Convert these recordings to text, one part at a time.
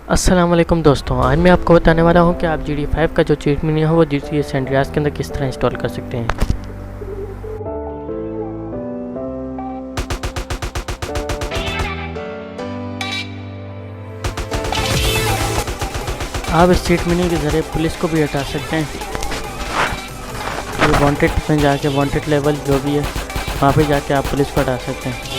अस्सलाम वालेकुम दोस्तों, आज मैं आपको बताने वाला हूं कि आप GT5 का जो चीट मेन्यू है वो GTA सैन अंड्रेआस के अंदर किस तरह इंस्टॉल कर सकते हैं। आप इस चीट मेन्यू के ज़रिए पुलिस को भी हटा सकते हैं। ये वांटेड में जाके वांटेड लेवल जो भी है वहाँ पे जाके आप पुलिस को हटा सकते हैं।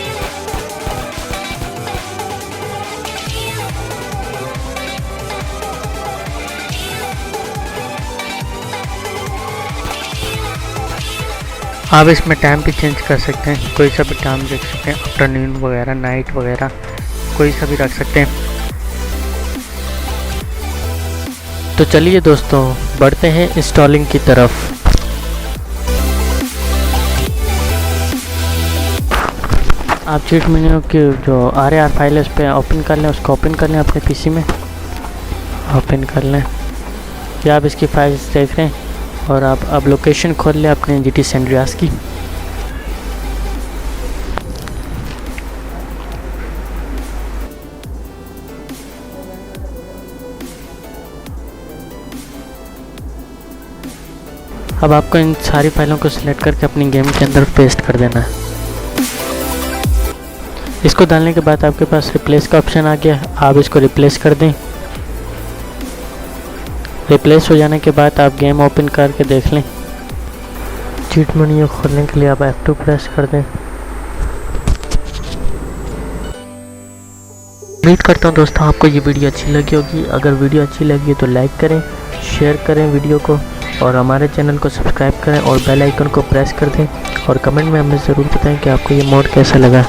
आप इसमें टाइम भी चेंज कर सकते हैं, कोई सा भी टाइम रख सकते हैं, आफ्टरनून वगैरह, नाइट वगैरह, कोई सा भी रख सकते हैं। तो चलिए दोस्तों बढ़ते हैं इंस्टॉलिंग की तरफ। आप चीट मेन्यू की जो RAR फाइल है उस पर ओपन कर लें, उसको ओपन कर लें, अपने PC में ओपन कर लें। या आप इसकी फाइल्स देख रहे हैं और आप अब लोकेशन खोल लें अपने GT सैन अंड्रेआस की। अब आपको इन सारी फाइलों को सिलेक्ट करके अपनी गेम के अंदर पेस्ट कर देना है। इसको डालने के बाद आपके पास रिप्लेस का ऑप्शन आ गया, आप इसको रिप्लेस कर दें। रिप्लेस हो जाने के बाद आप गेम ओपन करके देख लें। चीट मेन्यू खोलने के लिए आप F2 प्रेस कर दें। उम्मीद करता हूँ दोस्तों आपको ये वीडियो अच्छी लगी होगी। अगर वीडियो अच्छी लगी तो लाइक करें, शेयर करें वीडियो को, और हमारे चैनल को सब्सक्राइब करें और बेल आइकन को प्रेस कर दें, और कमेंट में हमें ज़रूर बताएं कि आपको ये मोड कैसा लगा।